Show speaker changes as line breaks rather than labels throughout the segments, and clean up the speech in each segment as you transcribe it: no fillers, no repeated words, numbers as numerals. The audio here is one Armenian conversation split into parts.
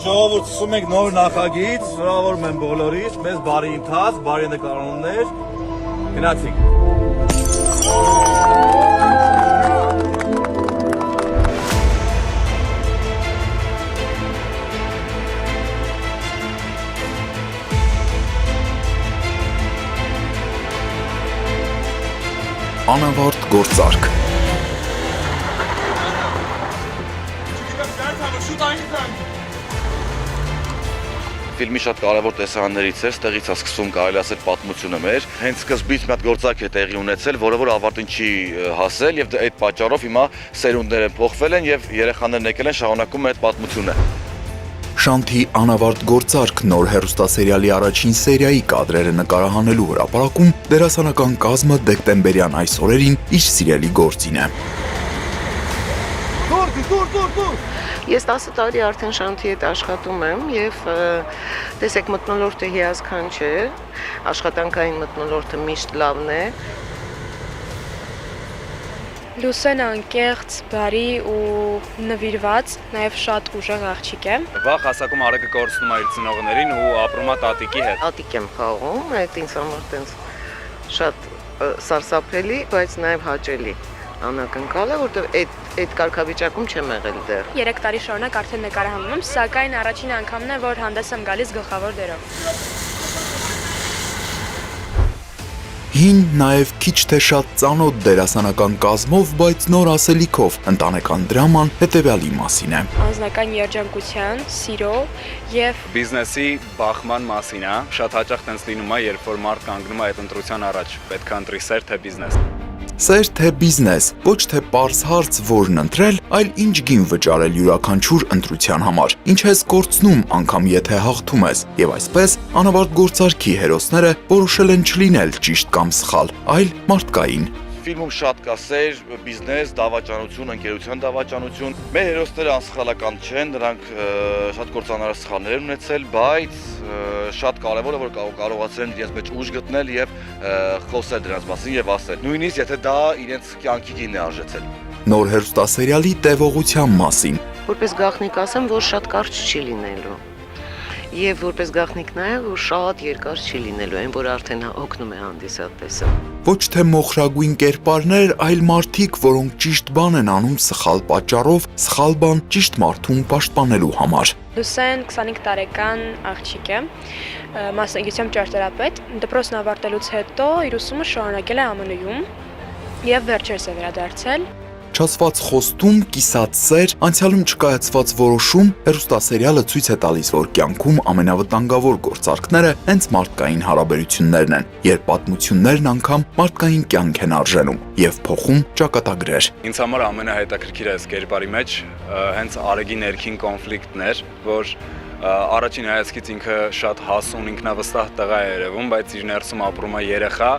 Ժողովուրդ սկսում ենք նոր նախագիծ, շնորհավորում եմ բոլորիս, մեզ բարի ընթաց, բարի նկարահանումներ, գնացինք։
Անավարտ գործարք։
Ֆիլմի շատ կարևոր տեսարաններից էր, ստեղից է սկսում կարելի ասել պատմությունը մեր։ Հենց սկզբից մի հատ գործարք է տեղի ունեցել, որը ավարտին չի հասել եւ այդ պատճառով հիմա սերունդներ են փոխվել են եւ երեխաներն եկել են շարունակում այդ պատմությունը։
Շանթի անավարտ գործարք նոր հեռուստասերիալի առաջին սերիայի կադրերը նկարահանելու հրապարակում դերասանական կազմը դեկտեմբերյան այս օրերին իր սիրելի գործին է։
Ես 10 տարի արդեն Շանթի հետ աշխատում եմ եւ տեսեք մթնոլորտը հիասքանչ չէ, աշխատանքային մթնոլորտը միշտ լավն է։
Լուսեն անկեղծ, բարի ու նվիրված, նաև շատ ուժեղ աղջիկ է։
Վաղ հասակում Արեգը կորցնում է իր ծնողներին ու ապրում է տատիկի հետ։
Տատիկ եմ խաղում, այդ ինձ համար տենց շատ սարսափելի, բայց նաև հաճելի անակնկալ է, որովհետև այդ կարգավիճակում չեմ եղել դեռ։
3 տարի շարունակ արդեն նկարահանում եմ, սակայն առաջին անգամն է, որ հանդես եմ գալիս գլխավոր դերով։
Հին, նաև քիչ թե շատ ծանոթ դերասանական կազմով, բայց նոր ասելիքով ընտանեկան դրաման հետևյալի մասին է։
Անձնական երջանկության, սիրո եւ
Բիզնեսի բախման մասին է։ Շատ հաճախ տենց լինում է, երբ որ մարդ կանգնում է այդ ընտրության առաջ, պետք է ընտրի սեր թե բիզնես։
Սեր թե բիզնես, ոչ թե պարզ հարց որն ընտրել, այլ ինչ գին վճարել յուրաքանչյուր ընտրության համար, ինչ ես կորցնում անգամ եթե հաղթում ես, եւ այսպես անավարտ գործարքի հերոսները որոշել են չլինել ճիշտ կամ սխալ, այլ մարդկային։
Ֆիլմում շատ կա սեր, բիզնես, դավաճանություն, ընկերության դավաճանություն։ Մեր հերոսները անսխալական չեն, նրանք շատ կործանարար սխալներ են ունեցել, բայց շատ կարևոր է, որ կարողացել են իրենց մեջ ուժ գտնել եւ խոսել դրանց մասին եւ ասել։ Նույնիսկ եթե դա իրենց կյանքի գինն է արժեցել։
Նոր հեռուստասերիալի տևողության մասին։
Որպես գաղտնիք ասեմ, որ շատ կարճ չի լինելու։ Եվ որպես գաղտնիք նաև որ շատ երկար չի լինելու, այն որ արդեն օգնում է հանդիսատեսը։
Ոչ թե մոխրագույն կերպարներ, այլ մարդիկ, որոնք ճիշտ բան են անում սխալ պատճառով, սխալ բան ճիշտ մարդուն պաշտպանելու համար։
Լուսեն 25 տարեկան աղջիկ է, մասնագիտությամբ ճարտարապետ, դպրոցն ավարտելուց հետո իր ուսումը շարունակել է ԱՄՆ-ում եւ վերջերս է վերադարձել։
Չասված խոստում, կիսած սեր, անցյալում չկայացված որոշում, հեռուստասերիալը ցույց է տալիս, որ կյանքում ամենավտանգավոր գործարքները հենց մարդկային հարաբերություններն են, երբ պատմություններն անգամ մարդկային կյանք են արժենում եւ փոխում ճակատագրեր։
Ինձ համար ամենահետաքրքիրը այս կերպարի մեջ հենց Արեգի ներքին կոնֆլիկտն էր, որ առաջին հայացքից ինքը շատ հասուն, ինքնավստահ տղա է երևում, բայց իր ներսում ապրում է երեխա,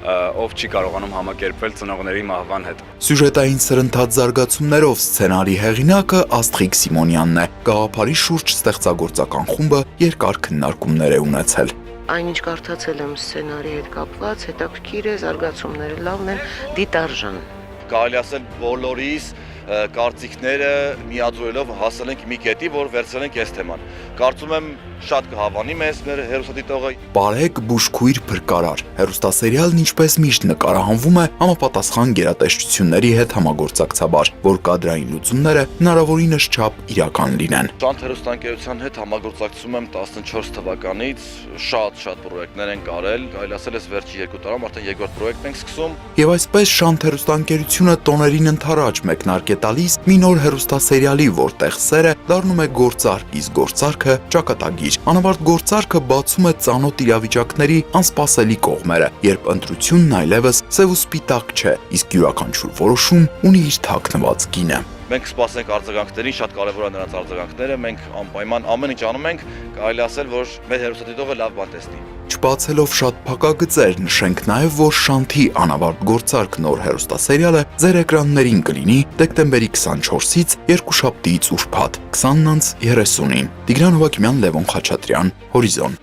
ով չի կարողանում համակերպվել ծնողների մահվան հետ։
Սյուժետային սրընթաց զարգացումներով սցենարի հեղինակը Աստղիկ Սիմոնյանն է։ Գաղափարի շուրջ ստեղծագործական խումբը երկար քննարկումներ է ունեցել։
Այնինչ կարդացել եմ սցենարի հետ կապված, հետաքրքիր է, զարգացումները լավն են, դիտարժան։
Կարելի ասել բոլորիս կարծիքները միաձուլելով հասել ենք մի կետի, որ վերցրել ենք այս թեման։ Կարծում եմ շատ կհավանի մեզ մեր հեռուստադիտողը։
Բարեկ բուժքույր փրկարար։ Հեռուստասերիալն ինչպես միշտ նկարահանվում է համապատասխան գերատեսչությունների հետ համագործակցաբար, որ կադրային լուծումները հնարավորինս չափ իրական լինեն։
Շանթ հեռուստաընկերության հետ համագործակցում եմ 14 թվականից, շատ պրոյեկտներ են կարել, կարելի ասել էս վերջի 2 տարում արդեն երկրորդ պրոյեկտ ենք սկսում։
Եվ այսպես Շանթ հեռուստաընկերությունը տոներին ընթരാճ մեկնարկ է տալիս մի նոր հեռուստասերիալի, որտեղ սերը դառնում է գործարք, իսկ գործարքը ճակատագիր։ Անավարտ գործարքը բացում է ծանոթ իրավիճակների անսպասելի կողմերը, երբ ընտրությունն այլևս սև ու սպիտակ չէ, իսկ յուրաքանչյուր որոշում ունի իր թաքնված գինը։
Մենք սպասենք արձագանքներին, շատ կարևոր է նրանց արձագանքները, մենք անպայման ամեն ինչ անում ենք, կարելի ասել, որ մեր հեռուստադիտողը լավ բան տեսնի։
Չբացելով շատ փակագծեր, նշենք նաև, որ Շանթի անավարտ գործարք նոր հեռուստասերիալը ձեր էկրաններին կլինի դեկտեմբերի 24-ից երկուշաբթիից ուրբաթ 20:30-ին։ Տիգրան Հովակիմյան, Լևոն Խաչատրյան, Հորիզոն։